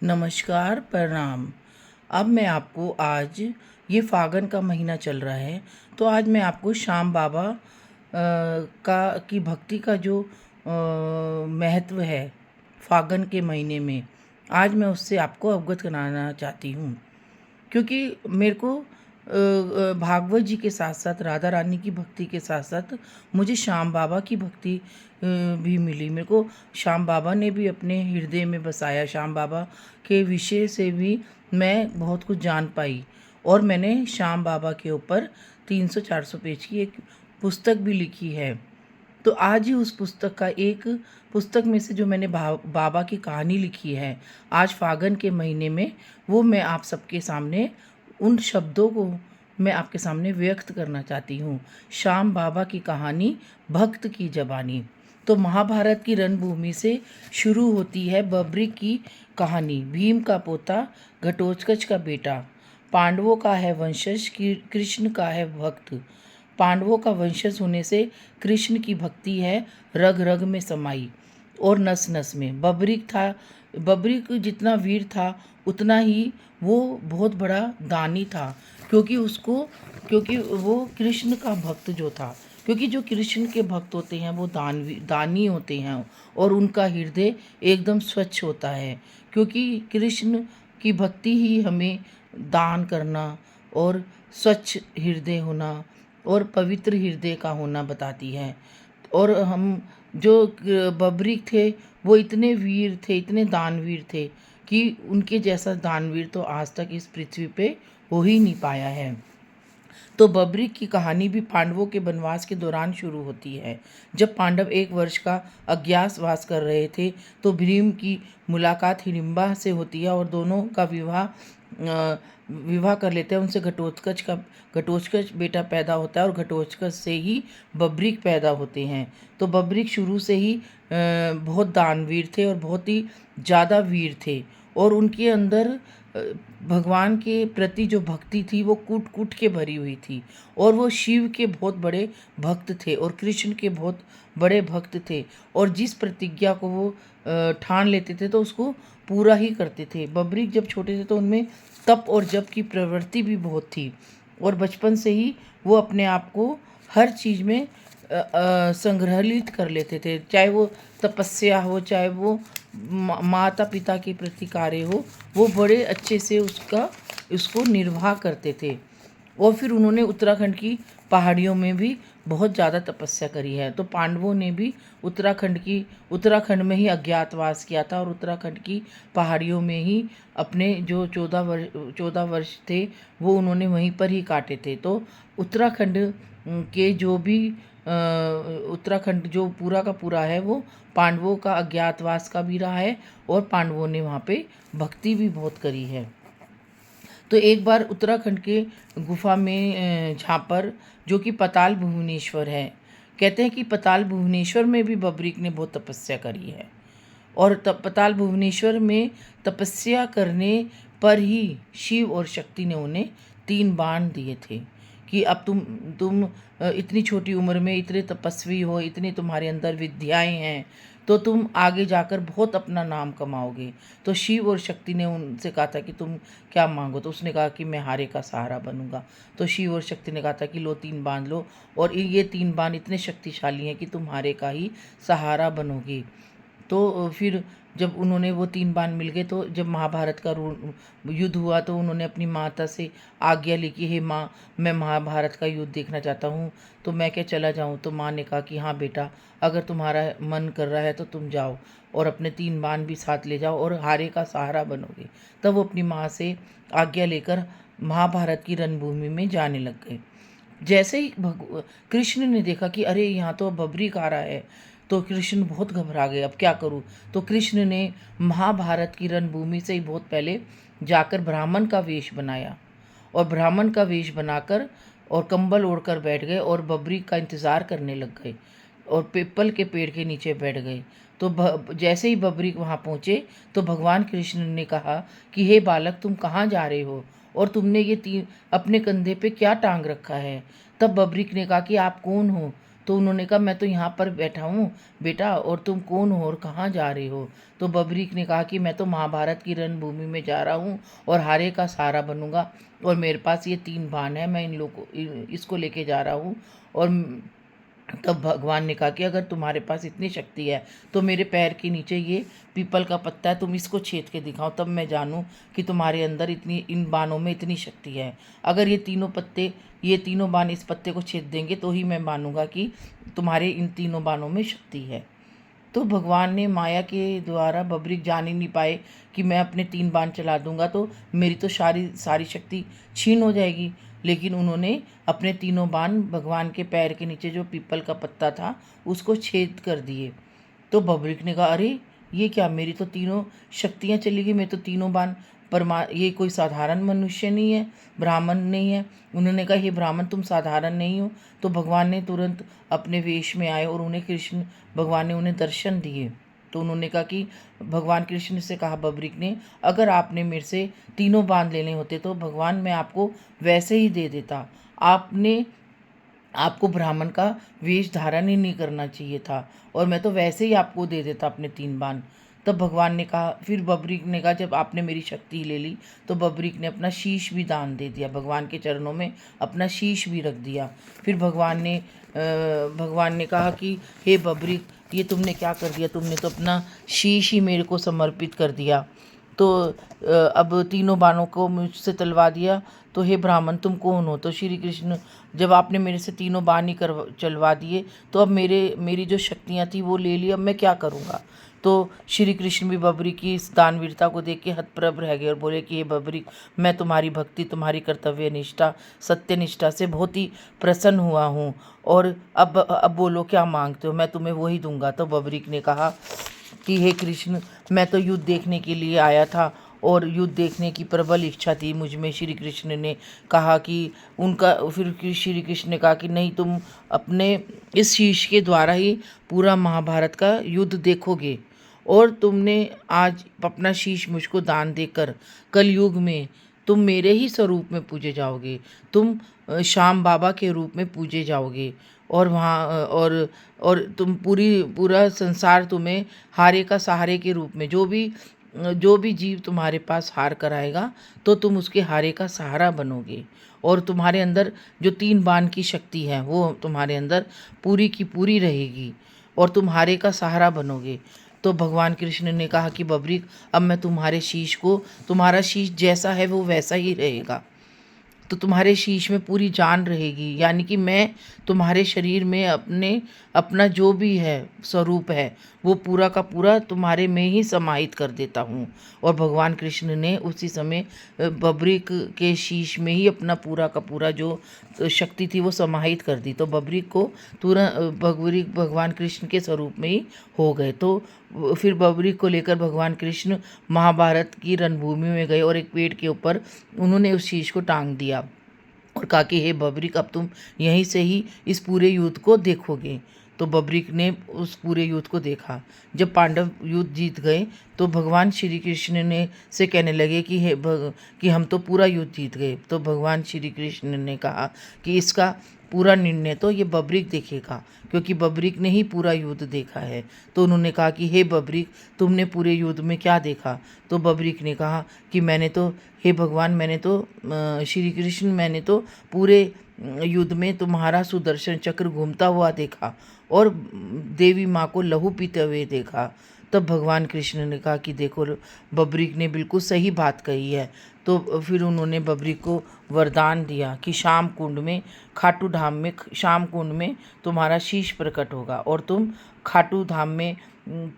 नमस्कार, प्रणाम। अब मैं आपको आज ये फागण का महीना चल रहा है, तो आज मैं आपको श्याम बाबा का की भक्ति का जो महत्व है फागण के महीने में, आज मैं उससे आपको अवगत कराना चाहती हूँ। क्योंकि मेरे को भागवत जी के साथ साथ राधा रानी की भक्ति के साथ साथ मुझे श्याम बाबा की भक्ति भी मिली। मेरे को श्याम बाबा ने भी अपने हृदय में बसाया। श्याम बाबा के विषय से भी मैं बहुत कुछ जान पाई और मैंने श्याम बाबा के ऊपर 300-400 पेज की एक पुस्तक भी लिखी है। तो आज ही उस पुस्तक का एक पुस्तक में से जो मैंने बाबा की कहानी लिखी है आज फागण के महीने में, वो मैं आप सबके सामने उन शब्दों को मैं आपके सामने व्यक्त करना चाहती हूँ। श्याम बाबा की कहानी, भक्त की जबानी। तो महाभारत की रणभूमि से शुरू होती है बब्री की कहानी। भीम का पोता, घटोत्कच का बेटा, पांडवों का है वंशज, कृष्ण का है भक्त। पांडवों का वंशज होने से कृष्ण की भक्ति है रग रग में समाई और नस नस में। बब्रिक जितना वीर था उतना ही वो बहुत बड़ा दानी था, क्योंकि वो कृष्ण का भक्त जो था। क्योंकि जो कृष्ण के भक्त होते हैं वो दानी होते हैं और उनका हृदय एकदम स्वच्छ होता है। क्योंकि कृष्ण की भक्ति ही हमें दान करना और स्वच्छ हृदय होना और पवित्र हृदय का होना बताती है। और हम जो बब्रिक थे वो इतने वीर थे, इतने दानवीर थे कि उनके जैसा दानवीर तो आज तक इस पृथ्वी पे हो ही नहीं पाया है। तो बब्रिक की कहानी भी पांडवों के वनवास के दौरान शुरू होती है। जब पांडव 1 वर्ष का अज्ञातवास कर रहे थे तो भीम की मुलाकात हिडिंबा से होती है और दोनों का विवाह कर लेते हैं। उनसे घटोत्कच बेटा पैदा होता है और घटोत्कच से ही बब्रिक पैदा होते हैं। तो बब्रिक शुरू से ही बहुत दानवीर थे और बहुत ही ज़्यादा वीर थे और उनके अंदर भगवान के प्रति जो भक्ति थी वो कूट कूट के भरी हुई थी। और वो शिव के बहुत बड़े भक्त थे और कृष्ण के बहुत बड़े भक्त थे और जिस प्रतिज्ञा को वो ठान लेते थे तो उसको पूरा ही करते थे। बब्रिक जब छोटे थे तो उनमें तप और जप की प्रवृत्ति भी बहुत थी और बचपन से ही वो अपने आप को हर चीज़ में संग्रहित कर लेते थे। चाहे वो तपस्या हो, चाहे वो माता पिता के प्रति कार्य हो, वो बड़े अच्छे से उसको निर्वाह करते थे। और फिर उन्होंने उत्तराखंड की पहाड़ियों में भी बहुत ज़्यादा तपस्या करी है। तो पांडवों ने भी उत्तराखंड में ही अज्ञातवास किया था और उत्तराखंड की पहाड़ियों में ही अपने जो 14 वर्ष थे वो उन्होंने वहीं पर ही काटे थे। तो उत्तराखंड के जो भी उत्तराखंड जो पूरा का पूरा है वो पांडवों का अज्ञातवास का भी रहा है और पांडवों ने वहाँ पे भक्ति भी बहुत करी है। तो एक बार उत्तराखंड के गुफा में झापर जो कि पताल भुवनेश्वर है, कहते हैं कि पताल भुवनेश्वर में भी बब्रिक ने बहुत तपस्या करी है और पताल भुवनेश्वर में तपस्या करने पर ही शिव और शक्ति ने उन्हें 3 बाण दिए थे कि अब तुम इतनी छोटी उम्र में इतने तपस्वी हो, इतनी तुम्हारे अंदर विद्याएं हैं, तो तुम आगे जाकर बहुत अपना नाम कमाओगे। तो शिव और शक्ति ने उनसे कहा था कि तुम क्या मांगो, तो उसने कहा कि मैं हारे का सहारा बनूंगा। तो शिव और शक्ति ने कहा था कि लो 3 बांध लो और ये 3 बाण इतने शक्तिशाली हैं कि तुम हारे का ही सहारा बनोगे। तो फिर जब उन्होंने वो 3 बाण मिल गए तो जब महाभारत का युद्ध हुआ तो उन्होंने अपनी माता से आज्ञा ली कि हे माँ, मैं महाभारत का युद्ध देखना चाहता हूँ, तो मैं क्या चला जाऊँ। तो माँ ने कहा कि हाँ बेटा, अगर तुम्हारा मन कर रहा है तो तुम जाओ और अपने 3 बाण भी साथ ले जाओ और हारे का सहारा बनोगे। तब वो अपनी माँ से आज्ञा लेकर महाभारत की रणभूमि में जाने लग गए। जैसे ही कृष्ण ने देखा कि अरे यहाँ तो बब्रिक आ रहा है, तो कृष्ण बहुत घबरा गए, अब क्या करूँ। तो कृष्ण ने महाभारत की रणभूमि से ही बहुत पहले जाकर ब्राह्मण का वेश बनाया और ब्राह्मण का वेश बनाकर और कंबल ओढ़कर बैठ गए और बब्रिक का इंतज़ार करने लग गए और पीपल के पेड़ के नीचे बैठ गए। तो जैसे ही बब्रिक वहाँ पहुँचे तो भगवान कृष्ण ने कहा कि हे बालक, तुम कहाँ जा रहे हो और तुमने ये 3 अपने कंधे पे क्या टांग रखा है। तब बब्रिक ने कहा कि आप कौन हो। तो उन्होंने कहा मैं तो यहाँ पर बैठा हूँ बेटा, और तुम कौन हो और कहाँ जा रहे हो? तो बबरीक ने कहा कि मैं तो महाभारत की रणभूमि में जा रहा हूँ और हारे का सहारा बनूंगा, और मेरे पास ये 3 बाण है, मैं इन लोगों इसको लेके जा रहा हूँ। और तब भगवान ने कहा कि अगर तुम्हारे पास इतनी शक्ति है तो मेरे पैर के नीचे ये पीपल का पत्ता है, तुम इसको छेद के दिखाओ, तब मैं जानूं कि तुम्हारे अंदर इतनी, इन बाणों में इतनी शक्ति है। अगर ये तीनों बाण इस पत्ते को छेद देंगे तो ही मैं मानूंगा कि तुम्हारे इन तीनों बाणों में शक्ति है। तो भगवान ने माया के द्वारा, बबरीक जान ही नहीं पाए कि मैं अपने 3 बाण चला दूंगा तो मेरी तो सारी सारी शक्ति छीन हो जाएगी। लेकिन उन्होंने अपने तीनों बाण भगवान के पैर के नीचे जो पीपल का पत्ता था उसको छेद कर दिए। तो बबरीक ने कहा, अरे ये क्या, मेरी तो तीनों शक्तियाँ चली गई, मैं तो तीनों बाण ये कोई साधारण मनुष्य नहीं है, ब्राह्मण नहीं है। उन्होंने कहा, हे ब्राह्मण, तुम साधारण नहीं हो। तो भगवान ने तुरंत अपने वेश में आए और भगवान ने उन्हें दर्शन दिए। तो उन्होंने कहा कि भगवान कृष्ण से कहा बबरीक ने, अगर आपने मेरे से तीनों बाण लेने होते तो भगवान मैं आपको वैसे ही दे देता, आपको ब्राह्मण का वेश धारण ही नहीं करना चाहिए था, और मैं तो वैसे ही आपको दे देता अपने 3 बाण। तब भगवान ने कहा, फिर बबरीक ने कहा, जब आपने मेरी शक्ति ले ली, तो बबरीक ने अपना शीश भी दान दे दिया, भगवान के चरणों में अपना शीश भी रख दिया। फिर भगवान ने कहा कि हे बबरीक, ये तुमने क्या कर दिया, तुमने तो अपना शीश ही मेरे को समर्पित कर दिया। तो अब तीनों बाणों को मुझसे तलवा दिया, तो हे ब्राह्मण तुम कौन हो? तो श्री कृष्ण, जब आपने मेरे से तीनों बाण ही चलवा दिए तो अब मेरी जो शक्तियाँ थी वो ले ली, अब मैं क्या करूँगा? तो श्री कृष्ण भी बबरीक की इस दानवीरता को देख के हतप्रभ रह गए और बोले कि हे बबरीक, मैं तुम्हारी भक्ति, तुम्हारी कर्तव्य निष्ठा, सत्यनिष्ठा से बहुत ही प्रसन्न हुआ हूँ, और अब बोलो क्या मांगते हो, मैं तुम्हें वही दूंगा। तो बबरीक ने कहा कि हे कृष्ण, मैं तो युद्ध देखने के लिए आया था और युद्ध देखने की प्रबल इच्छा थी मुझ में। श्री कृष्ण ने कहा कि फिर श्री कृष्ण ने कहा कि नहीं, तुम अपने इस शीश के द्वारा ही पूरा महाभारत का युद्ध देखोगे, और तुमने आज अपना शीश मुझको दान देकर कलयुग में तुम मेरे ही स्वरूप में पूजे जाओगे, तुम श्याम बाबा के रूप में पूजे जाओगे, और वहाँ और तुम पूरा संसार तुम्हें हारे का सहारे के रूप में, जो भी जीव तुम्हारे पास हार कर आएगा तो तुम उसके हारे का सहारा बनोगे, और तुम्हारे अंदर जो 3 बाण की शक्ति है वो तुम्हारे अंदर पूरी की पूरी रहेगी, और तुम हारे का सहारा बनोगे। तो भगवान कृष्ण ने कहा कि बबरीक, अब मैं तुम्हारा शीश जैसा है वो वैसा ही रहेगा, तो तुम्हारे शीश में पूरी जान रहेगी, यानी कि मैं तुम्हारे शरीर में अपना जो भी है स्वरूप है वो पूरा का पूरा तुम्हारे में ही समाहित कर देता हूँ। और भगवान कृष्ण ने उसी समय बबरीक के शीश में ही अपना पूरा का पूरा जो शक्ति थी वो समाहित कर दी। तो बबरीक को तुरंत बबरीक भगवान कृष्ण के स्वरूप में ही हो गए। तो फिर बबरीक को लेकर भगवान कृष्ण महाभारत की रणभूमि में गए और एक पेड़ के ऊपर उन्होंने उस शीश को टांग दिया और कहा कि हे बबरीक, अब तुम यहीं से ही इस पूरे युद्ध को देखोगे। तो बबरीक ने उस पूरे युद्ध को देखा। जब पांडव युद्ध जीत गए तो भगवान श्री कृष्ण ने से कहने लगे कि हम तो पूरा युद्ध जीत गए। तो भगवान श्री कृष्ण ने कहा कि इसका पूरा निर्णय तो ये बबरीक देखेगा, क्योंकि बबरीक ने ही पूरा युद्ध देखा है। तो उन्होंने कहा कि हे बबरीक, तुमने पूरे युद्ध में क्या देखा? तो बबरीक ने कहा कि हे भगवान, श्री कृष्ण, मैंने तो पूरे युद्ध में तुम्हारा सुदर्शन चक्र घूमता हुआ देखा और देवी माँ को लहू पीते हुए देखा। तब भगवान कृष्ण ने कहा कि देखो, बबरीक ने बिल्कुल सही बात कही है। तो फिर उन्होंने बबरीक को वरदान दिया कि खाटू धाम में शाम कुंड में तुम्हारा शीश प्रकट होगा और तुम खाटू धाम में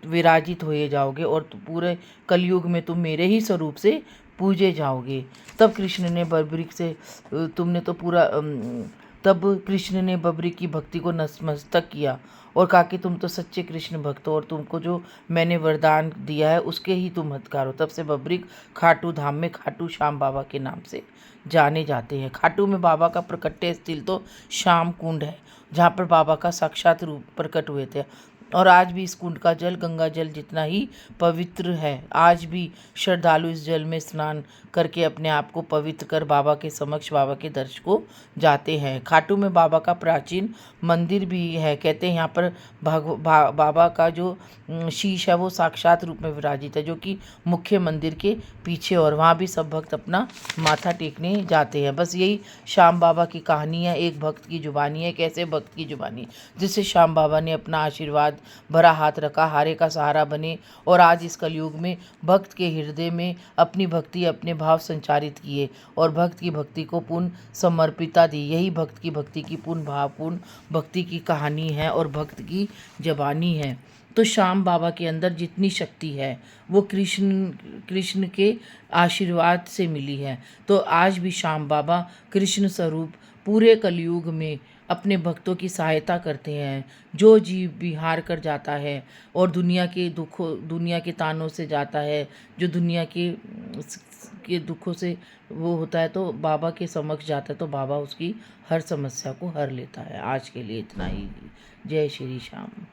विराजित हुए जाओगे, और पूरे कलयुग में तुम मेरे ही स्वरूप से पूजे जाओगे। तब कृष्ण ने बबरीक की भक्ति को नतमस्तक किया और कहा कि तुम तो सच्चे कृष्ण भक्त हो और तुमको जो मैंने वरदान दिया है उसके ही तुम हथिकार हो। तब से बबरीक खाटू धाम में खाटू श्याम बाबा के नाम से जाने जाते हैं। खाटू में बाबा का प्रकट्य स्थल तो श्याम कुंड है, जहाँ पर बाबा का साक्षात रूप प्रकट हुए थे। और आज भी इस कुंड का जल गंगा जल जितना ही पवित्र है। आज भी श्रद्धालु इस जल में स्नान करके अपने आप को पवित्र कर बाबा के समक्ष बाबा के दर्शन को जाते हैं। खाटू में बाबा का प्राचीन मंदिर भी है। कहते हैं यहाँ पर बाबा का जो शीश है वो साक्षात रूप में विराजित है, जो कि मुख्य मंदिर के पीछे, और वहाँ भी सब भक्त अपना माथा टेकने जाते हैं। बस यही श्याम बाबा की कहानी है, एक भक्त की जुबानी है। कैसे भक्त की जुबानी, जिससे श्याम बाबा ने अपना आशीर्वाद भरा हाथ रखा, हारे का सहारा बने और आज इस कलयुग में भक्त के हृदय में अपनी भक्ति, अपने भाव संचारित किए और भक्त की भक्ति को पूर्ण समर्पिता दी। यही भक्त की भक्ति की पूर्ण भावपूर्ण भक्ति की कहानी है और भक्त की जबानी है। तो श्याम बाबा के अंदर जितनी शक्ति है वो कृष्ण के आशीर्वाद से मिली है। तो आज भी श्याम बाबा कृष्ण स्वरूप पूरे कलयुग में अपने भक्तों की सहायता करते हैं। जो जीव भी हार कर जाता है और दुनिया के तानों से जाता है, जो दुनिया के दुखों से वो होता है, तो बाबा के समक्ष जाता है तो बाबा उसकी हर समस्या को हर लेता है। आज के लिए इतना ही। जय श्री श्याम।